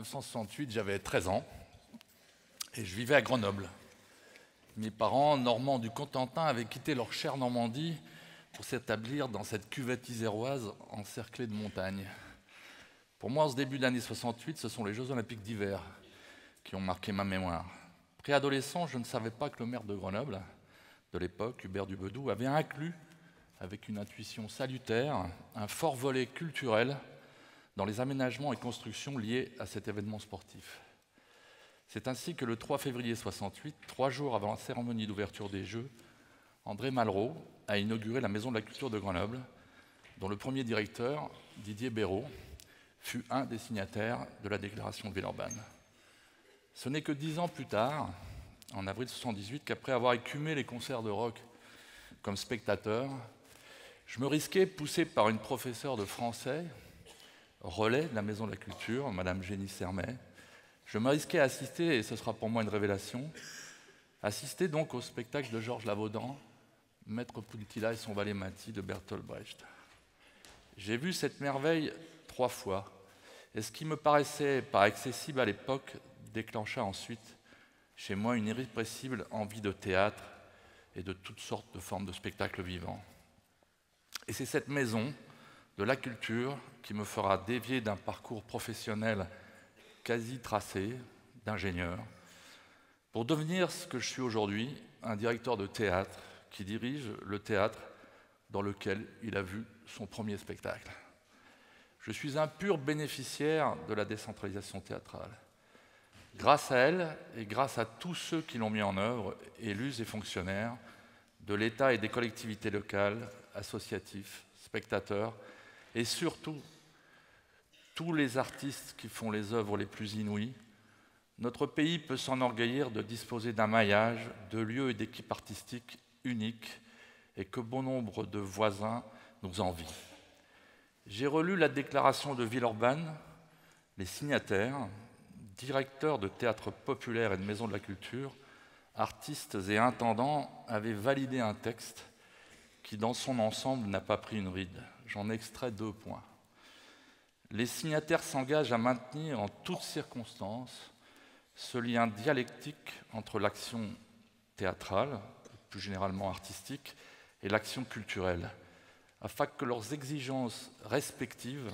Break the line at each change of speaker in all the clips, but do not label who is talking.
1968, j'avais 13 ans et je vivais à Grenoble. Mes parents, normands du Cotentin, avaient quitté leur chère Normandie pour s'établir dans cette cuvette iséroise encerclée de montagnes. Pour moi, en ce début d'année 68, ce sont les Jeux Olympiques d'hiver qui ont marqué ma mémoire. Préadolescent, je ne savais pas que le maire de Grenoble, de l'époque, Hubert Dubedou, avait inclus, avec une intuition salutaire, un fort volet culturel dans les aménagements et constructions liés à cet événement sportif. C'est ainsi que le 3 février 68, 3 jours avant la cérémonie d'ouverture des Jeux, André Malraux a inauguré la Maison de la Culture de Grenoble, dont le premier directeur, Didier Béraud, fut un des signataires de la déclaration de Villeurbanne. Ce n'est que 10 ans plus tard, en avril 78, qu'après avoir écumé les concerts de rock comme spectateur, je me risquais, poussé par une professeure de français, relais de la Maison de la Culture, Madame Génie Sermet, je me risquais à assister, et ce sera pour moi une révélation, assister donc au spectacle de Georges Lavaudan, Maître Puntilla et son valet Mati de Bertolt Brecht. J'ai vu cette merveille 3 fois, et ce qui me paraissait pas accessible à l'époque déclencha ensuite chez moi une irrépressible envie de théâtre et de toutes sortes de formes de spectacles vivants. Et c'est cette maison de la culture qui me fera dévier d'un parcours professionnel quasi tracé, d'ingénieur, pour devenir ce que je suis aujourd'hui, un directeur de théâtre qui dirige le théâtre dans lequel il a vu son premier spectacle. Je suis un pur bénéficiaire de la décentralisation théâtrale. Grâce à elle et grâce à tous ceux qui l'ont mis en œuvre, élus et fonctionnaires, de l'État et des collectivités locales, associatifs, spectateurs, et surtout tous les artistes qui font les œuvres les plus inouïes, notre pays peut s'enorgueillir de disposer d'un maillage de lieux et d'équipes artistiques uniques et que bon nombre de voisins nous envient. J'ai relu la déclaration de Villeurbanne, les signataires, directeurs de théâtres populaires et de maisons de la culture, artistes et intendants avaient validé un texte qui, dans son ensemble, n'a pas pris une ride. J'en extrais 2 points. Les signataires s'engagent à maintenir en toutes circonstances ce lien dialectique entre l'action théâtrale, plus généralement artistique, et l'action culturelle, afin que leurs exigences respectives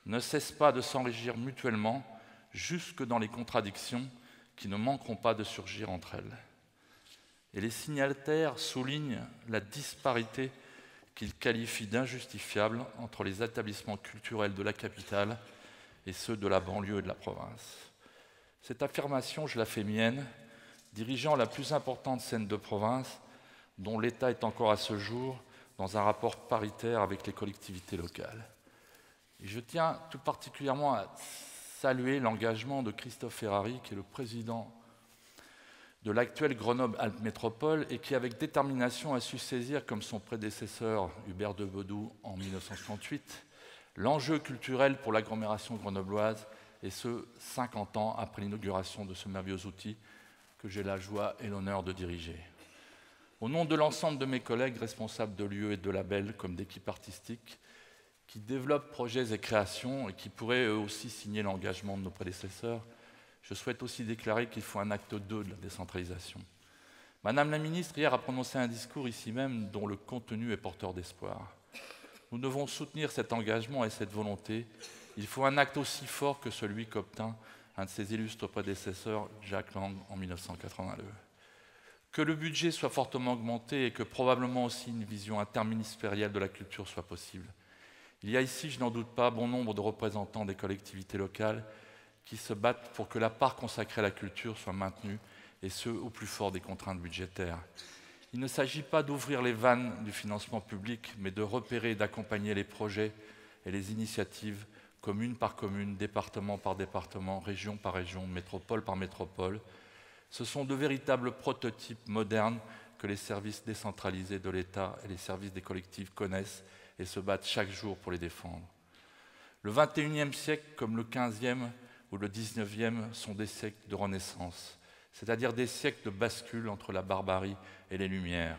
ne cessent pas de s'enrichir mutuellement jusque dans les contradictions qui ne manqueront pas de surgir entre elles. Et les signataires soulignent la disparité qu'ils qualifient d'injustifiable entre les établissements culturels de la capitale et ceux de la banlieue et de la province. Cette affirmation, je la fais mienne, dirigeant la plus importante scène de province, dont l'État est encore à ce jour dans un rapport paritaire avec les collectivités locales. Et je tiens tout particulièrement à saluer l'engagement de Christophe Ferrari, qui est le président de l'actuelle Grenoble-Alpes Métropole et qui, avec détermination, a su saisir, comme son prédécesseur Hubert Dubedou en 1968, l'enjeu culturel pour l'agglomération grenobloise, et ce, 50 ans après l'inauguration de ce merveilleux outil que j'ai la joie et l'honneur de diriger. Au nom de l'ensemble de mes collègues responsables de lieux et de labels comme d'équipes artistiques qui développent projets et créations et qui pourraient eux aussi signer l'engagement de nos prédécesseurs, je souhaite aussi déclarer qu'il faut un acte 2 de la décentralisation. Madame la ministre, hier, a prononcé un discours ici même dont le contenu est porteur d'espoir. Nous devons soutenir cet engagement et cette volonté. Il faut un acte aussi fort que celui qu'obtint un de ses illustres prédécesseurs, Jack Lang, en 1982. Que le budget soit fortement augmenté et que probablement aussi une vision interministérielle de la culture soit possible. Il y a ici, je n'en doute pas, bon nombre de représentants des collectivités locales qui se battent pour que la part consacrée à la culture soit maintenue, et ce, au plus fort des contraintes budgétaires. Il ne s'agit pas d'ouvrir les vannes du financement public, mais de repérer et d'accompagner les projets et les initiatives, commune par commune, département par département, région par région, métropole par métropole. Ce sont de véritables prototypes modernes que les services décentralisés de l'État et les services des collectifs connaissent et se battent chaque jour pour les défendre. Le XXIe siècle, comme le XVe ou le XIXe, sont des siècles de renaissance, c'est-à-dire des siècles de bascule entre la barbarie et les Lumières.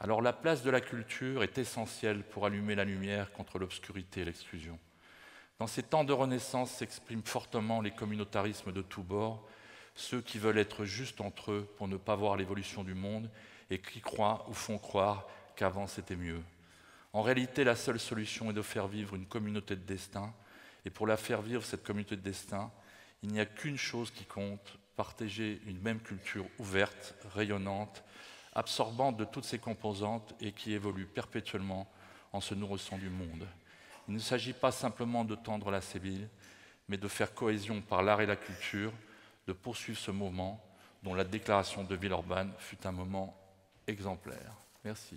Alors la place de la culture est essentielle pour allumer la lumière contre l'obscurité et l'exclusion. Dans ces temps de renaissance s'expriment fortement les communautarismes de tous bords, ceux qui veulent être justes entre eux pour ne pas voir l'évolution du monde et qui croient ou font croire qu'avant c'était mieux. En réalité, la seule solution est de faire vivre une communauté de destin, et pour la faire vivre, cette communauté de destin, il n'y a qu'une chose qui compte, partager une même culture ouverte, rayonnante, absorbante de toutes ses composantes et qui évolue perpétuellement en se nourrissant du monde. Il ne s'agit pas simplement de tendre la sébile, mais de faire cohésion par l'art et la culture, de poursuivre ce mouvement dont la déclaration de Villeurbanne fut un moment exemplaire. Merci.